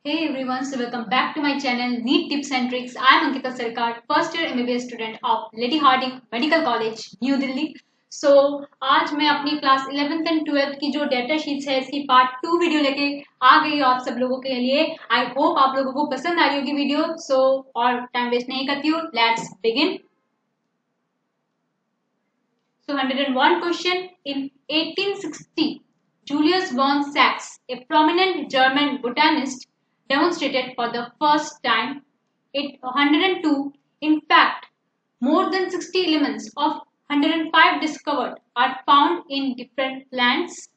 Hey everyone, so welcome back to my channel Neat Tips and Tricks. I am Ankita Sarkar, first year MBBS student of Lady Hardinge Medical College, New Delhi. So आज मैं अपनी class 11th and 12th की जो data sheets है इसकी part 2 video लेके आ गई हूँ आप सब लोगों के लिए। आई होप आप लोगों को पसंद आ रही होगी वीडियो। सो और टाइम वेस्ट नहीं करती हूँ, let's begin. So 101 question. In 1860, Julius von Sachs, a prominent German botanist, demonstrated for the first time. 102. In fact, more than 60 elements of 105 discovered are found in different plants.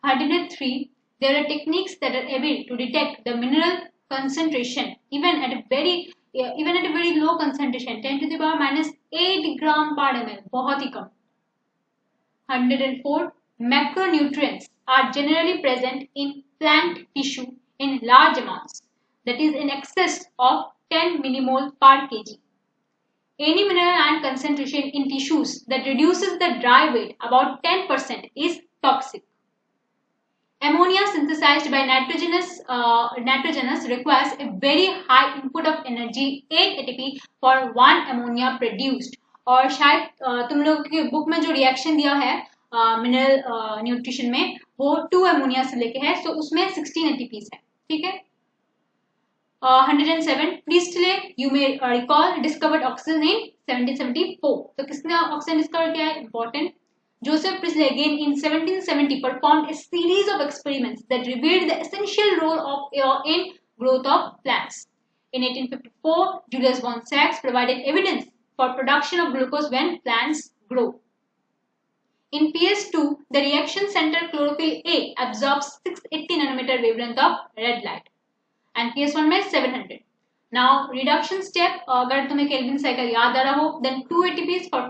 103. There are techniques that are able to detect the mineral concentration even at a very low concentration, 10 to the power minus 8 gram per ml, बहुत ही कम. 104. Macronutrients are generally present in plant tissue in large amounts, that is in excess of 10 millimole per kg. Any mineral and concentration in tissues that reduces the dry weight about 10% is toxic. Ammonia synthesized by nitrogenous requires a very high input of energy 8 ATP for 1 ammonia produced. और शायद तुम लोग की book में जो reaction दिया है mineral nutrition में वो 2 अमोनिया से लेके है, सो उसमें 16 ATPs है. ठीक है. 107. Priestley, you may recall, discovered oxygen in 1774. तो किसने ऑक्सीजन डिस्कवर किया है? Important. Joseph Priestley again in 1770 performed a series of experiments that revealed the essential role of air in growth of plants. In 1854, Julius von Sachs provided evidence for production of glucose when plants grow. In PS2, the reaction center chlorophyll A absorbs 680 nanometer wavelength of red light, and PS1 में 700. Now reduction step, अगर तुम्हें Calvin cycle याद आ रहा हो, then 2 ATPs for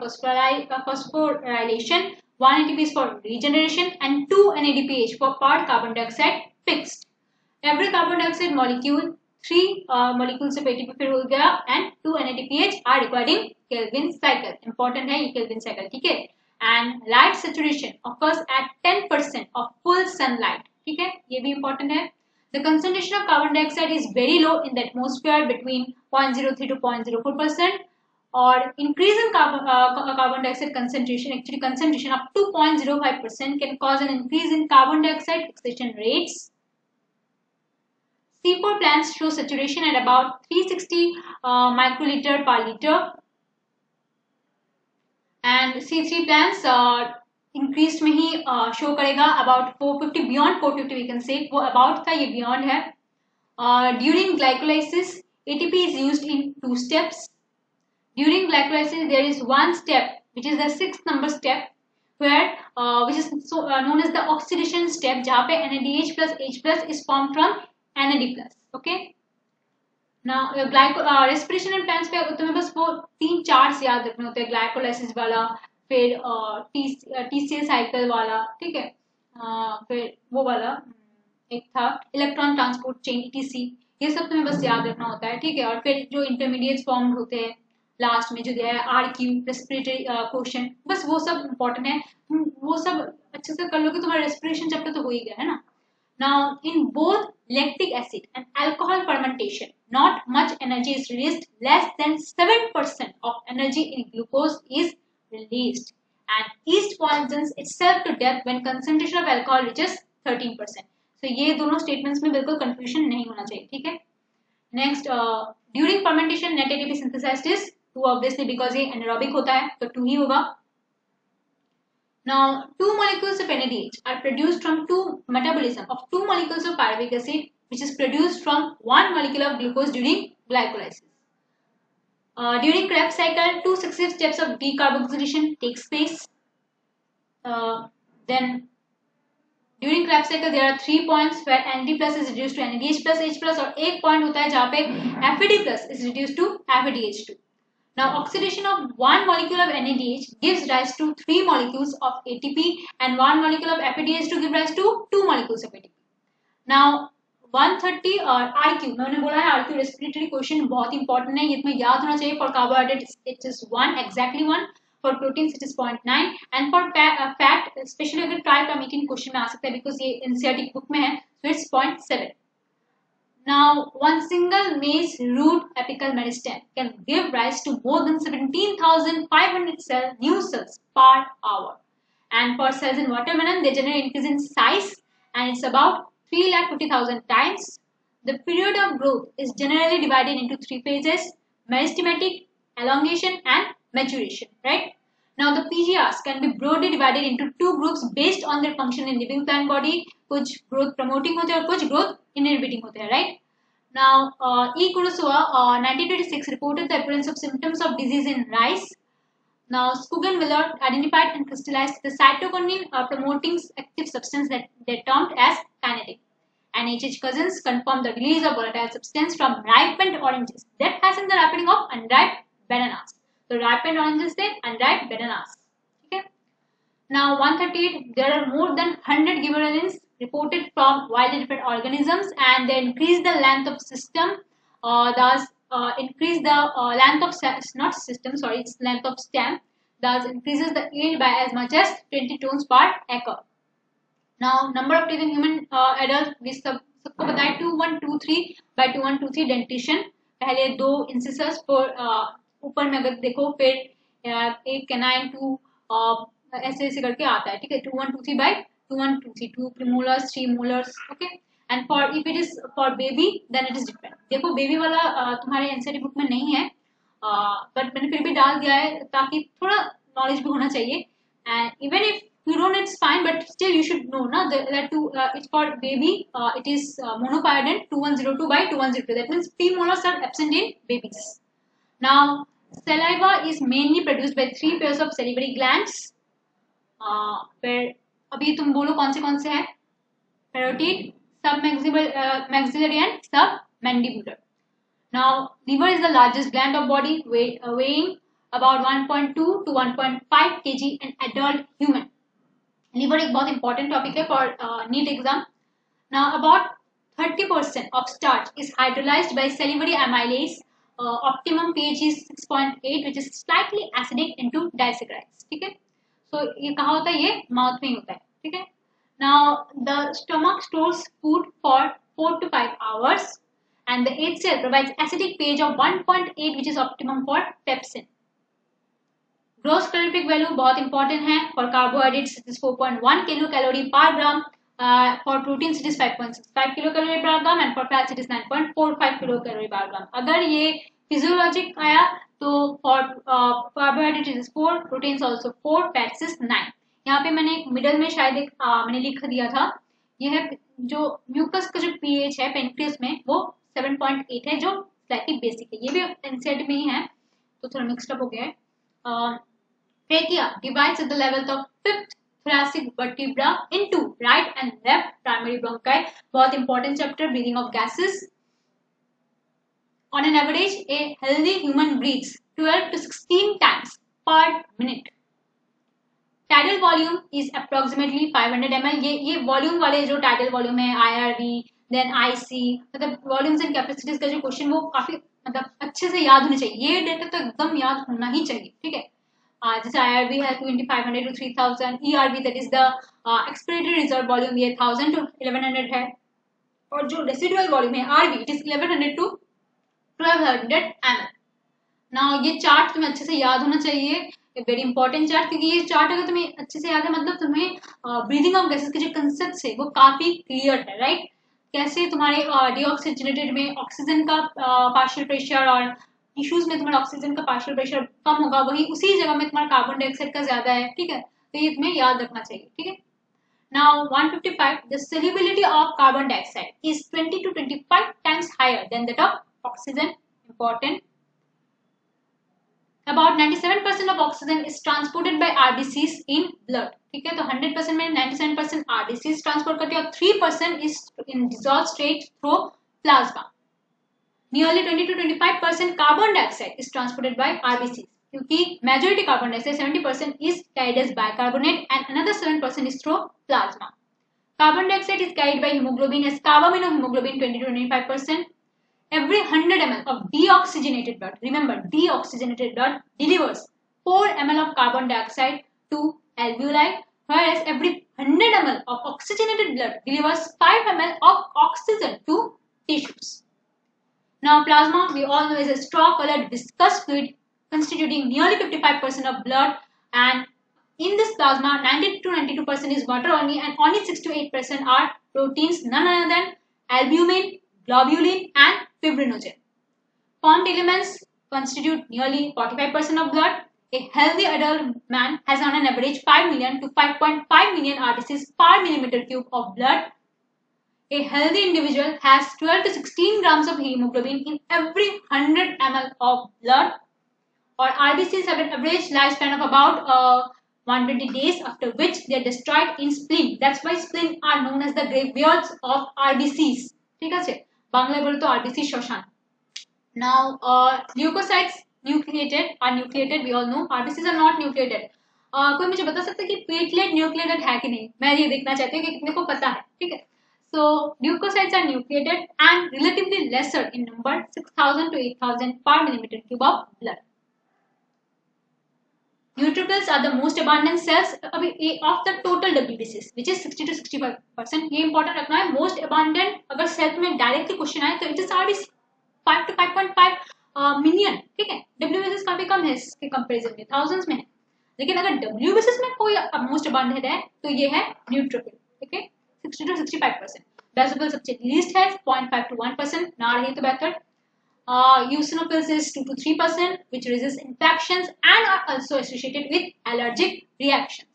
phosphorylation, 1 ATPs for regeneration, and 2 NADPH for per carbon dioxide fixed. Every carbon dioxide molecule 3 molecules of ATP फिर हो गया and 2 NADPH are required in Kelvin cycle. Important है ये Kelvin cycle, ठीक है. And light saturation occurs at 10% of full sunlight, ठीक है, ये भी important है. The concentration of carbon dioxide is very low in the atmosphere between 0.03 to 0.04%. Or increase in carbon dioxide concentration, actually concentration up to 0.05% can cause an increase in carbon dioxide fixation rates. C4 plants show saturation at about 360 microliter per liter, and C3 plants increase में ही show करेगा about 450, beyond 450 we can say, वो about था, ये beyond है. During glycolysis ATP is used in 2 steps. During glycolysis there is one step which is the 6th number step where which is known as the oxidation step, जहाँ पे NADH plus H plus is formed from NAD plus. Okay. Now respiration and plants पे तुम्हें बस वो 3-4 से याद रखने होते हैं, ग्लाइकोलाइसिस वाला, फिर TCA साइकिल वाला, ठीक है, फिर वो वाला एक था इलेक्ट्रॉन ट्रांसपोर्ट चेन ETC, ये सब तुम्हें बस याद रखना होता है, ठीक है. और फिर जो इंटरमीडिएट फॉर्म होते हैं लास्ट में जो दिया है RQ रेस्पिरेटरी क्वेश्चन, बस वो सब इंपॉर्टेंट है, तुम वो सब अच्छे से कर लोगे, तुम्हारा रेस्पिरेशन चैप्टर तो हो ही गया है ना. Now in both lactic acid and alcohol fermentation, not much energy is released, less than 7% of energy in glucose is released, and yeast poisons itself to death when concentration of alcohol reaches 13%. So ये दोनों statements में बिल्कुल confusion नहीं होना चाहिए, ठीक है. Next, during fermentation net ATP synthesized is 2 obviously because ये anaerobic होता है तो 2 ही होगा. Now 2 molecules of NADH are produced from metabolism of 2 molecules of pyruvic acid, which is produced from 1 molecule of glucose during glycolysis. During Krebs cycle, 2 successive steps of decarboxylation takes place. Then during Krebs cycle there are 3 points where NAD plus is reduced to NADH plus H plus, और एक point होता है जहाँ पे FAD plus is reduced to FADH2. Now oxidation of 1 molecule of NADH gives rise to 3 molecules of ATP, and 1 molecule of FADH2 gives rise to 2 molecules of ATP. Now 130 और RQ, मैंने बोला है RQ respiratory question बहुत important है, ये तुम्हें याद होना चाहिए. For carbohydrate it is 1, exactly 1. For proteins it is 0.9, and for fat especially अगर ट्राइपैमिटीन क्वेश्चन में आ सकता है बिकॉज ये NCERT बुक में है, so it's 0.7. Now, one single maize root apical meristem can give rise to more than 17,500 new cells per hour. And for cells in watermelon, they generally increase in size, and it's about 3,50,000 times. The period of growth is generally divided into three phases: meristematic, elongation, and maturation, right? Now, the PGRs can be broadly divided into two groups based on their function in living plant body. कुछ growth promoting होते हैं और कुछ growth inhibiting होते हैं, right? Now, E. Kurosawa, 1926, reported the appearance of symptoms of disease in rice. Now, Skugen-Willard identified and crystallized the cytokininin promoting active substance that they termed as kinetic. And H. Cousins confirmed the release of volatile substance from ripened oranges that hasten the ripening of unripe bananas. So, ripened oranges then unripe bananas. Okay. Now, 138, there are more than 100 gibberellins reported from wildly different organisms, and they increase the length of system, thus increase the length of length of stem, thus increases the yield by as much as 20 tons per acre. Now, number of teeth in human adults, we सबको पता है 2123 by 2123 dentition, पहले दो इंसिसर्स पर ऊपर में अगर देखो फिर एक कैनाइन टू ऐसे ऐसे करके आता है, ठीक है, 2123 by 2123, 2 premolars 3 molars, okay. And for if it is for baby then it is different. देखो बेबी वाला तुम्हारे एनसीईआरटी बुक में नहीं है, बट मैंने फिर भी डाल दिया है ताकि थोड़ा नॉलेज भी होना चाहिए. And even if you don't, it's fine, but still you should know na that it's for baby, it is monopyridine 2102 by 2102. That means premolars are absent in babies. Now, saliva is mainly produced by 3 pairs of salivary glands. Where अभी तुम बोलो कौन से है? Parotid, submaxillary and submandibular. Now, liver is the largest gland of body, weighing about 1.2 to 1.5 kg in adult human. Liver एक बहुत important topic है for NEET exam. Now, about 30% of starch is hydrolyzed by salivary amylase. Optimum pH is 6.8, which is slightly acidic into disaccharides. ठीक है? So ये कहाँ होता है? ये माउथ में होता है, ठीक है? Now the stomach stores food for 4 to 5 hours, and the HCl provides acidic pH of 1.8, which is optimum for pepsin. Gross calorific value बहुत important है. For carbohydrates it is 4.1 kilocalorie per gram. For proteins it is 5.65 kilocalorie per gram, and for fats it is 9.45 kilocalorie per gram. अगर ये physiologic आया तो for carbohydrate it is 4, proteins also 4, fats is 9. यहाँ पे मैंने एक middle में शायद एक मैंने लिख दिया था, यह है जो म्यूकस का जो पीएच है पेनक्रियस में वो 7.8 है, जो स्लाइटली बेसिक है. ये भी एनसीईआरटी में ही है तो थोड़ा मिक्स्ड अप हो गया है. Trachea divides at the level of 5th thoracic vertebra into right and left primary bronchi. बहुत important chapter, breathing of gases. On an average, a healthy human breathes 12 to 16 times per minute. Tidal volume is approximately 500 ml. ये volume वाले जो tidal volume है, IRV, then IC, मतलब volumes and capacities का जो question वो काफी मतलब अच्छे से याद होने चाहिए. ये डेटा तो एकदम याद होना ही चाहिए, ठीक है. जैसे IRV है 2500 to 3000, ERV that is the expiratory reserve volume, ये 1000 to 1100 है, और जो रेसिडुअल वॉल्यूम है RV it is 1100 to 1200 ml. Now ये चार्ट तुम्हें अच्छे से याद होना चाहिए, वेरी इंपॉर्टेंट चार्ट, क्योंकि ये चार्ट अगर तुम्हें अच्छे से याद है मतलब तुम्हें ब्रीदिंग ऑफ गैसेस के जो कंसेप्ट है वो काफी क्लियर है, राइट. कैसे तुम्हारे डीऑक्सीजनेटेड में ऑक्सीजन का पार्शियल प्रेशर और टिश्यूज में तुम्हारा ऑक्सीजन का पार्शियल प्रेशर कम होगा, वही उसी जगह में तुम्हारा कार्बन डाइऑक्साइड का ज्यादा है, ठीक है. तो ये तुम्हें याद रखना चाहिए, ठीक है. Now 155, the solubility of carbon dioxide is 20 to 25 times higher than that of oxygen. Important. About 97% of oxygen is transported by RBCs in blood. ठीक है, तो 100% में 97% RBCs ट्रांसपोर्ट करती है और 3% is in dissolved state through plasma. Nearly 20 to 25% carbon dioxide is transported by RBCs, क्योंकि majority carbon dioxide 70% is carried as bicarbonate and another 7% is through plasma. Carbon dioxide is carried by hemoglobin as carbaminohemoglobin 20 to 25%. Every 100 ml of deoxygenated blood, remember deoxygenated blood delivers 4 ml of carbon dioxide to alveoli, whereas every 100 ml of oxygenated blood delivers 5 ml of oxygen to tissues. Now, plasma, we all know, is a straw-colored viscous fluid constituting nearly 55% of blood, and in this plasma, 90 to 92% is water only, and only 6 to 8% are proteins, none other than albumin, globulin, and fibrinogen. Formed elements constitute nearly 45% of blood. A healthy adult man has on an average 5 million to 5.5 million RBCs per millimeter cube of blood. A healthy individual has 12 to 16 grams of hemoglobin in every 100 ml of blood, or RBCs have an average lifespan of about 120 days, after which they are destroyed in spleen. That's why spleen are known as the graveyards of RBCs. ठीक है, बांग्ला बोलो तो RBC शोषण. Now, leukocytes are nucleated. We all know RBCs are not nucleated. कोई मुझे बता सकता है कि प्लेटलेट न्यूक्लिएटेड है कि नहीं? मैं ये देखना चाहती हूँ कि कितने को पता है. ठीक है. So leukocytes are nucleated and relatively lesser in number, 6,000 to 8,000 per millimeter cube of blood. Neutrophils are the most abundant cells of the total WBCs, which is 60 to 65%. ये important रखना है. Most abundant अगर cell में directly question आए तो it is RBC 5 to 5.5 million. ठीक है. WBCs काफी कम है इसके कंपैरिजन में, thousands में है. लेकिन अगर WBCs में कोई मोस्ट अबांडेंट है तो ये है न्यूट्रोफिल. ठीक है. 60 to 65%. बेसोफिल सबसे लीस्ट है, 0.5 to 1%. ना रही तो बेहतर. Eosinophils is 2 to 3%, which resist infections and are also associated with allergic reactions.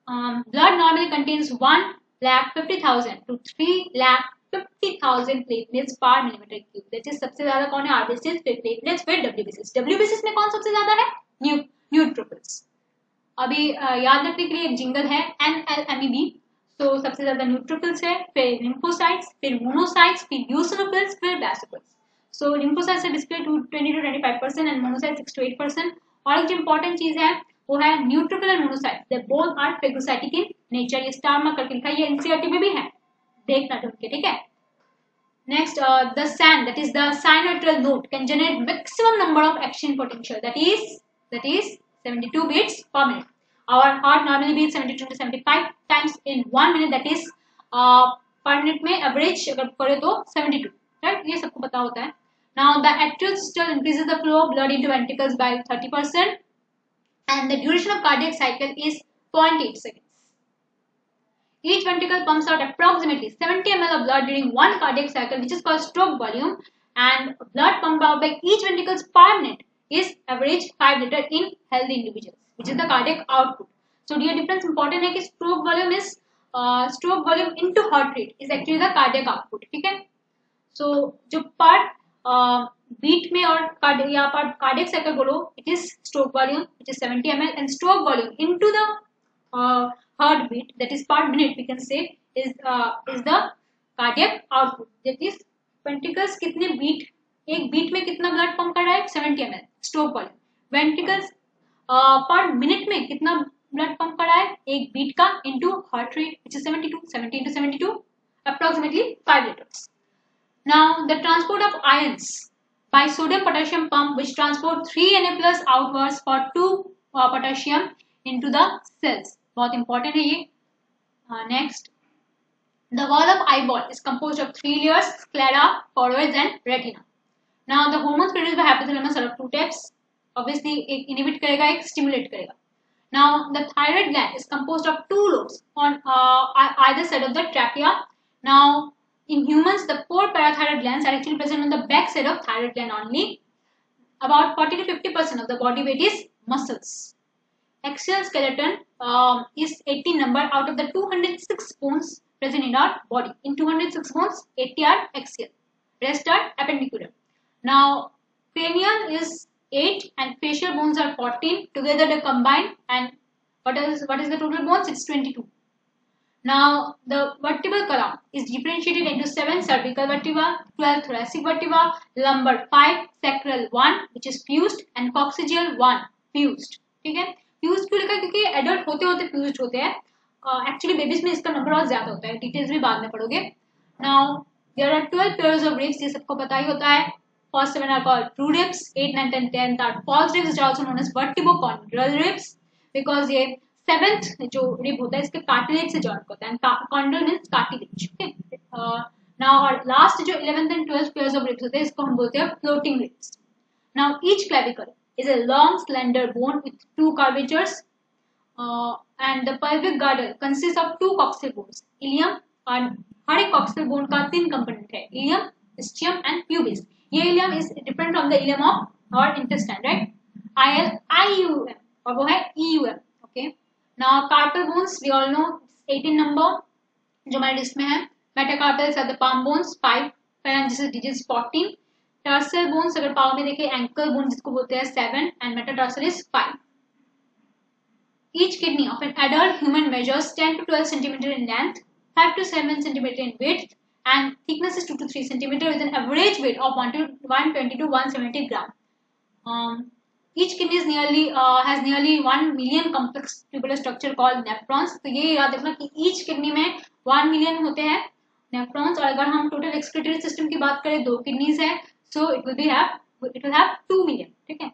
Blood normally contains 1,50,000 to 3,50,000 platelets per millimeter cube. That is सबसे ज़्यादा कौन है? RBCs, फिर platelets, फिर WBCs. WBCs में कौन सबसे ज़्यादा है? Neutrophils. अभी याद रखने के लिए एक जिंगल है NLMEB. तो सबसे ज्यादा न्यूट्रोफिल्स है, फिर लिम्फोसाइट्स, फिर मोनोसाइट्स, फिर यूसिनोफिल्स, फिर बेसोफिल्स. सो लिम्फोसाइट्स है basically 20 to 25% and monocytes 6 to 8%. और एक जो इंपॉर्टेंट चीज है वो है neutrophil and monocytes. They both are phagocytic in nature. ये स्टार मार्क करके लिखा है, ये एनसीईआरटी में भी है, देखना ढूंढ के. ठीक है. Next, the SAN, that is the sinusoidal node, can generate maximum number of action potential, that is 72 beats per minute. Our heart normally beats 72 to 75 times in 1 minute, that is per minute में average अगर करें तो 72, right? ये सबको पता होता है. Now the atrial systole increases the flow of blood into ventricles by 30%, and the duration of cardiac cycle is 0.8 seconds. Each ventricle pumps out approximately 70 ml of blood during one cardiac cycle, which is called stroke volume, and blood pumped out by each ventricle per minute is average 5 liter in healthy individuals, which is the cardiac output. So ये difference important है कि stroke volume into heart rate is actually the cardiac output. ठीक है. So जो per beat में और या per cardiac cycle बोलो, it is stroke volume, which is 70 ml, and stroke volume into the heartbeat, that is per minute, we can say is the cardiac output. That is ventricles कितने beat, एक beat में कितना blood pump कर रहा है? 70 ml stroke volume. Ventricles पर minute में कितना ब्लड पंप कर रहा है? एक बीट का into heart rate, which is 72. 70 into 72, approximately 5 liters. Now the transport of ions by sodium potassium pump, which transport 3 Na plus outwards for 2 potassium into the cells. बहुत important है ये. Next, the wall of eyeball is composed of 3 layers: sclera, choroids, and retina. Now the hormones produced by hypothalamus are of 2 types. Obviously एक inhibit करेगा, एक stimulate करेगा. Now the thyroid gland is composed of 2 lobes on either side of the trachea. Now in humans, the 4 parathyroid glands are actually present on the back side of thyroid gland only. About 40 to 50% of the body weight is muscles. Axial skeleton is 18 number out of the 206 bones present in our body. In 206 bones, 80 are axial, rest are appendicular. Now cranial is 8 and facial bones are 14. Together they combine, and what is the total bones? It's 22. Now the vertebral column is differentiated into 7 cervical vertebra, 12 thoracic vertebra, lumbar 5, sacral 1 which is fused, and coccygeal 1 fused. ठीक है. Fuse क्यों लिखा है? क्योंकि adult होते होते fused होते हैं. एक्चुअली बेबीज में इसका नंबर और ज्यादा होता है. डिटेल्स भी बाद में पढ़ोगे. Now there are 12 pairs of ribs. ये सबको पता ही होता है. First 7 are called true ribs, 8, 9, 10, 10 are false ribs, which are also known as vertebrochondral ribs, because ये 7th जो rib होता है इसके cartilage से joint होता है. Chondral means cartilage. Okay. Now और लास्ट जो 11th and 12th pairs of ribs होते हैं इसको हम बोलते हैं floating ribs. Now each clavicle is a long slender bone with two curvatures, and the pelvic girdle consists of two coxal bones, ilium, और हर एक coxal bone का 3 component है, ilium, ischium and pubis. ये ilium is different from the ilium of our intestine, right? IUM और वो है EUM. Okay. Now carpal bones we all know 18 number जो हमारे लिस्ट में है. Metacarpals are the palm bones 5, phalanges digits 14. Tarsal bones अगर पाव में देखें ankle bone जिसको बोलते हैं 7 and metatarsal is 5. Each kidney of an adult human measures 10 to 12 centimeter in length, 5 to 7 centimeter in width, and thickness is 2 to 3 centimeter with an average weight of 120 to 170 gram. Each kidney is has nearly 1 million complex tubular structure called nephrons. तो ये याद रखना कि each kidney में 1 million होते हैं nephrons, और अगर हम total excretory system की बात करें 2 kidneys है, so it will have 2 million. ठीक है.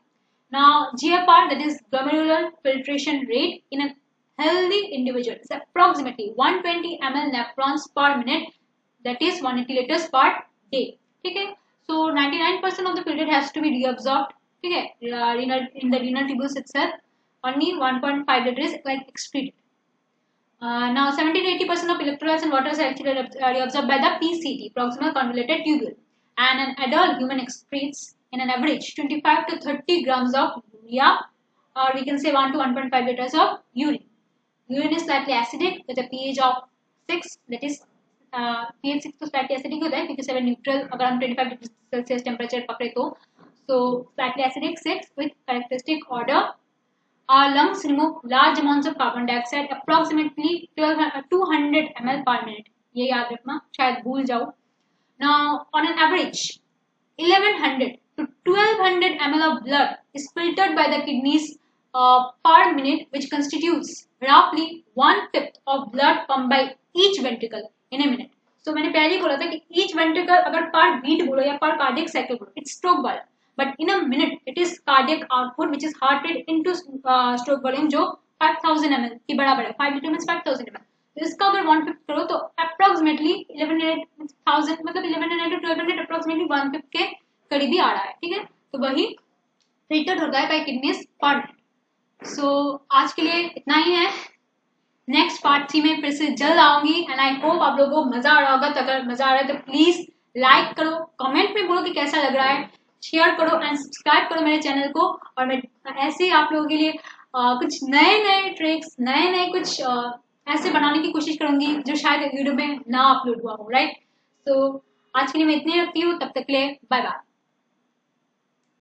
Now GFR, that is glomerular filtration rate in a healthy individual, is approximately 120 ml nephrons per minute, that is 180 liters per day. ठीक है. So 99% of the fluid has to be reabsorbed. ठीक है. In the renal tubules itself, only 1.5 liters is like excreted. Now 70 to 80% of electrolytes and water is actually reabsorbed by the PCT, proximal convoluted tubule. And an adult human excretes in an average 25 to 30 grams of urea, or we can say 1 to 1.5 liters of urine. Urine is slightly acidic with a pH of 6, that is pH 6 तो slightly acidic होता है क्योंकि 7 neutral अगर हम 25 degree Celsius temperature पकड़े तो slightly acidic 6 with characteristic odor. Our lungs remove large amounts of carbon dioxide, approximately 200 ml per minute. ये याद रखना, शायद भूल जाओ. Now, on an average, 1100 to 1200 ml of blood is filtered by the kidneys per minute, which constitutes roughly 1/5 of blood pumped by each ventricle in a minute. So मैंने पहले ही बोला था कि each ventricle अगर per beat बोलो या per cardiac cycle बोलो, it's stroke volume. But in a minute, it is cardiac output, which is heart rate into stroke volume, जो 5000 ml की बराबर है. 5 liter means 5000 ml. तो इसका अगर 1/5 करो तो अप्रोक्सीमेटली 1100 मतलब 1100 to 1200 अप्रोक्सीमेटली 1/5 के करीब ही आ रहा है. ठीक है. तो वही फिल्टर्ड होता है बाय किडनीज पर मिनट. सो आज के लिए इतना ही है. नेक्स्ट पार्ट 3 में फिर से जल्द आऊंगी एंड आई होप आप लोगों को मजा आ रहा होगा. तो अगर मजा आ रहा है तो प्लीज लाइक करो, कमेंट में बोलो कि कैसा लग रहा है, शेयर करो एंड सब्सक्राइब करो मेरे चैनल को. और मैं ऐसे ही आप लोगों के लिए कुछ नए ट्रिक्स नए कुछ ऐसे बनाने की कोशिश करूंगी जो शायद यूट्यूब में ना अपलोड हुआ हो. राइट. तो आज के लिए मैं इतनी रखती हूँ. तब तक के लिए बाय बाय.